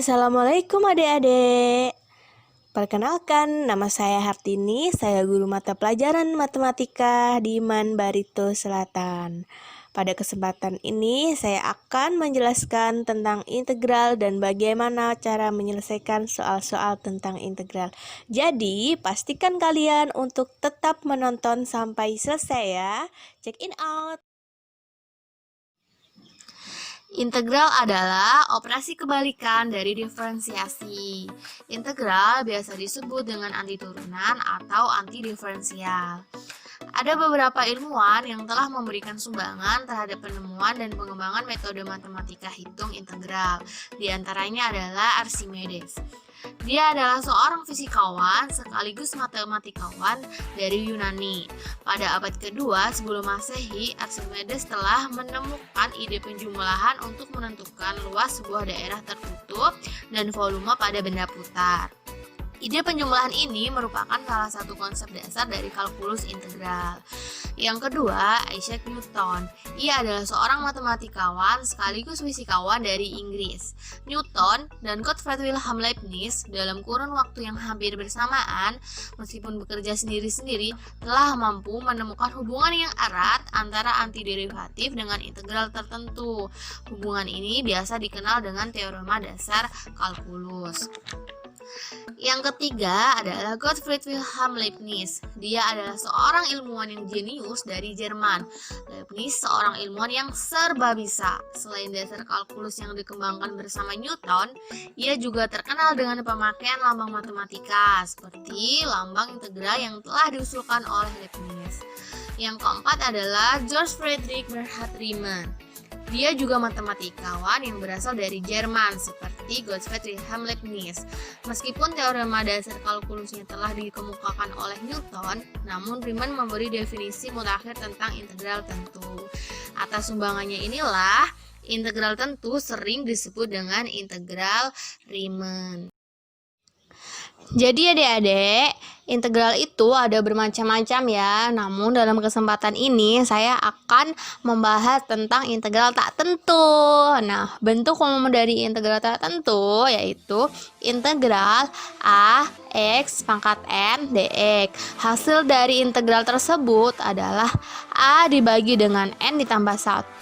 Assalamualaikum adik-adik. Perkenalkan, nama saya Hartini, saya guru mata pelajaran matematika di Man Barito Selatan. Pada kesempatan ini, saya akan menjelaskan tentang integral dan bagaimana cara menyelesaikan soal-soal tentang integral. Jadi, pastikan kalian untuk tetap menonton sampai selesai ya. Check in out. Integral adalah operasi kebalikan dari diferensiasi. Integral biasa disebut dengan antiturunan atau antidiferensial. Ada beberapa ilmuwan yang telah memberikan sumbangan terhadap penemuan dan pengembangan metode matematika hitung integral. Di antaranya adalah Archimedes. Dia adalah seorang fisikawan sekaligus matematikawan dari Yunani. Pada abad kedua sebelum Masehi, Archimedes telah menemukan ide penjumlahan untuk menentukan luas sebuah daerah tertutup dan volume pada benda putar. Ide penjumlahan ini merupakan salah satu konsep dasar dari kalkulus integral. Yang kedua, Isaac Newton. Ia adalah seorang matematikawan sekaligus fisikawan dari Inggris. Newton dan Gottfried Wilhelm Leibniz dalam kurun waktu yang hampir bersamaan, meskipun bekerja sendiri-sendiri, telah mampu menemukan hubungan yang erat antara antiderivatif dengan integral tertentu. Hubungan ini biasa dikenal dengan teorema dasar kalkulus. Yang ketiga adalah Gottfried Wilhelm Leibniz. Dia adalah seorang ilmuwan yang jenius dari Jerman. Leibniz seorang ilmuwan yang serba bisa. Selain dasar kalkulus yang dikembangkan bersama Newton, ia juga terkenal dengan pemakaian lambang matematika seperti lambang integral yang telah diusulkan oleh Leibniz. Yang keempat adalah George Friedrich Bernhard Riemann. Dia juga matematikawan yang berasal dari Jerman seperti Gottfried Wilhelm Leibniz. Meskipun teorema dasar kalkulusnya telah dikemukakan oleh Newton, namun Riemann memberi definisi mutakhir tentang integral tentu. Atas sumbangannya inilah integral tentu sering disebut dengan integral Riemann. Jadi adik-adik, integral itu ada bermacam-macam ya. Namun dalam kesempatan ini saya akan membahas tentang integral tak tentu. Nah, bentuk umum dari integral tak tentu yaitu integral a x pangkat n dx. Hasil dari integral tersebut adalah a dibagi dengan n ditambah 1,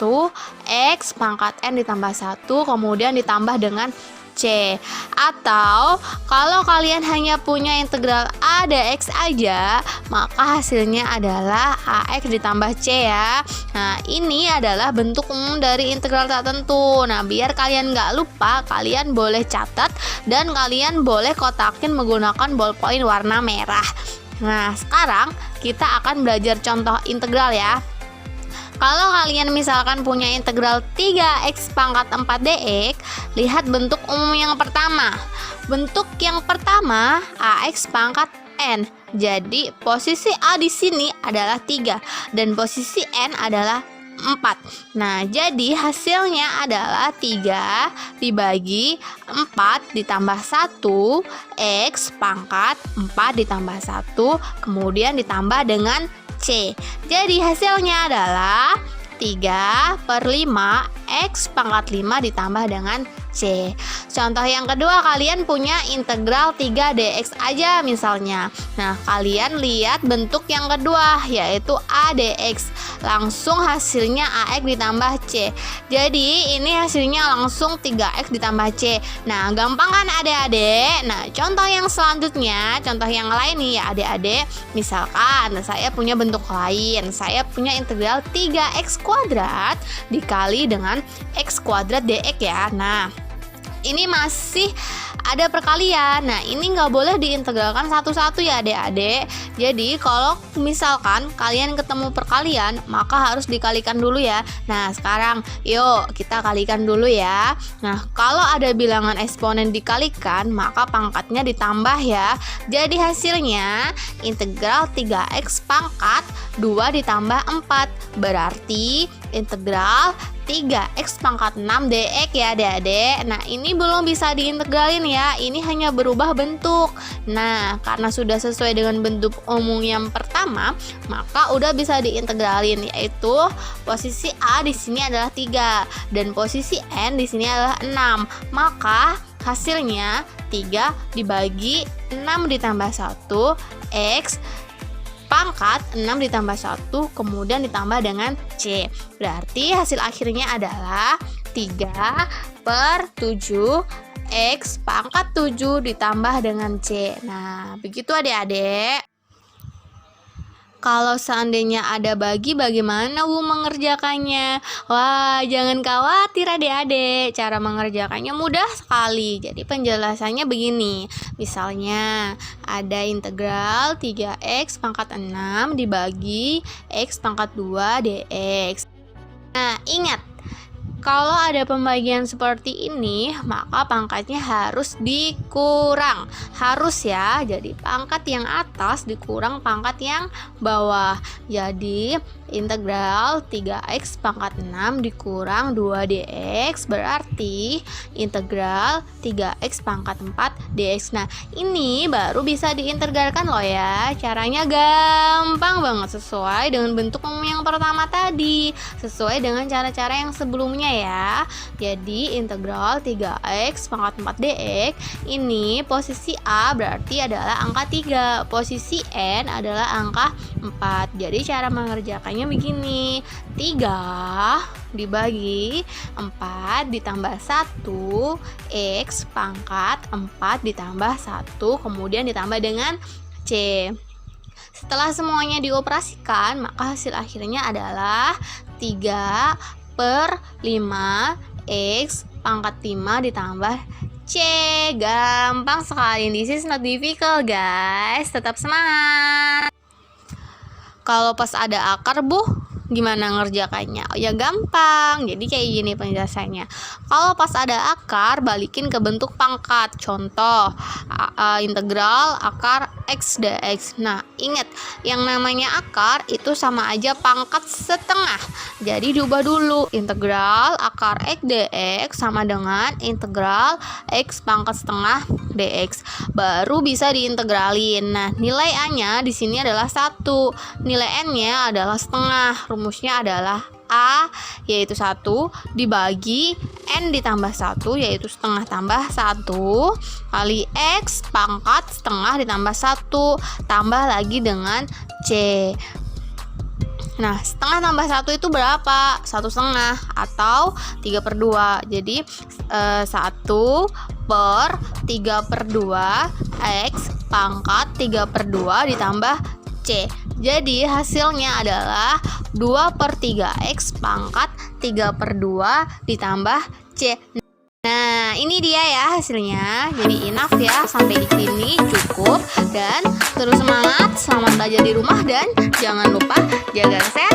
x pangkat n ditambah 1, kemudian ditambah dengan C. Atau kalau kalian hanya punya integral a dx aja, maka hasilnya adalah ax ditambah c ya. Nah, ini adalah bentuk umum dari integral tak tentu. Nah, biar kalian nggak lupa, kalian boleh catat dan kalian boleh kotakin menggunakan ballpoint warna merah. Nah, sekarang kita akan belajar contoh integral ya. Kalau kalian misalkan punya integral 3x pangkat 4 dx, lihat bentuk umum yang pertama. Bentuk yang pertama ax pangkat n. Jadi posisi a di sini adalah 3 dan posisi n adalah 4. Nah, jadi hasilnya adalah 3 dibagi 4 ditambah 1 x pangkat 4 ditambah 1, kemudian ditambah dengan C. Jadi hasilnya adalah 3/5 x pangkat 5 ditambah dengan C. Contoh yang kedua, kalian punya integral 3 dx aja misalnya. Nah, kalian lihat bentuk yang kedua yaitu a dx. Langsung hasilnya ax ditambah c. Jadi ini hasilnya langsung 3x ditambah c. Nah, gampang kan adik-adik? Nah, contoh yang selanjutnya, contoh yang lain nih ya adik-adik. Misalkan saya punya bentuk lain. Saya punya integral 3x kuadrat dikali dengan x kuadrat dx ya. Nah, ini masih ada perkalian. Nah, ini nggak boleh diintegralkan satu-satu ya adik-adik. Jadi kalau misalkan kalian ketemu perkalian, maka harus dikalikan dulu ya. Nah, sekarang yuk kita kalikan dulu ya. Nah, kalau ada bilangan eksponen dikalikan, maka pangkatnya ditambah ya. Jadi hasilnya integral 3x pangkat 2 ditambah 4. Berarti integral 3x pangkat 6 dx ya adik-adik. Nah, ini belum bisa diintegralin ya. Ini hanya berubah bentuk. Nah, karena sudah sesuai dengan bentuk umum yang pertama, maka udah bisa diintegralin, yaitu posisi a di sini adalah 3 dan posisi n di sini adalah 6. Maka Hasilnya 3 dibagi 6 ditambah 1 X pangkat 6 ditambah 1 kemudian ditambah dengan C. Berarti hasil akhirnya adalah 3/7 X pangkat 7 ditambah dengan C. Nah, begitu adik-adik. Kalau seandainya ada bagi, bagaimana Bu mengerjakannya? Wah, jangan khawatir adik-adik, cara mengerjakannya mudah sekali. Jadi penjelasannya begini. Misalnya ada integral 3x pangkat 6 dibagi x pangkat 2 dx. Nah, ingat, kalau ada pembagian seperti ini, maka pangkatnya harus dikurang. Harus ya, jadi pangkat yang atas dikurang pangkat yang bawah. Jadi, integral 3x pangkat 6 dikurang 2dx berarti integral 3x pangkat 4 dx. Nah, ini baru bisa diintegralkan loh ya. Caranya gampang banget, sesuai dengan bentuk yang pertama tadi, sesuai dengan cara-cara yang sebelumnya ya. Jadi integral 3x pangkat 4 dx ini posisi A berarti adalah angka 3, posisi N adalah angka 4. Jadi cara mengerjakannya begini, 3 dibagi 4 ditambah 1 X pangkat 4 ditambah 1 kemudian ditambah dengan C. Setelah semuanya dioperasikan, maka hasil akhirnya adalah 3/5 X pangkat 5 ditambah C. Gampang sekali. This is not difficult guys. Tetap semangat. Kalau pas ada akar Bu, gimana ngerjakannya? Ya gampang. Jadi kayak gini penjelasannya. Kalau pas ada akar, balikin ke bentuk pangkat. Contoh, integral akar x dx. Nah, ingat, yang namanya akar itu sama aja pangkat setengah. Jadi diubah dulu. Integral akar x dx sama dengan integral x pangkat setengah dx. Baru bisa diintegralin. Nah, nilai A-nya di sini adalah 1. Nilai N-nya adalah setengah. Rumusnya adalah A yaitu 1 dibagi N ditambah 1 yaitu setengah tambah 1 kali X pangkat setengah ditambah 1 tambah lagi dengan C. Nah, setengah tambah 1 itu berapa? 1 setengah atau 3/2. Jadi 1/3/2 X pangkat 3/2 ditambah C. Jadi hasilnya adalah 2/3 X pangkat 3/2 ditambah C. Nah, ini dia ya hasilnya. Jadi enough ya, sampai di sini cukup. Dan terus semangat, selamat belajar di rumah dan jangan lupa jaga kesehatan.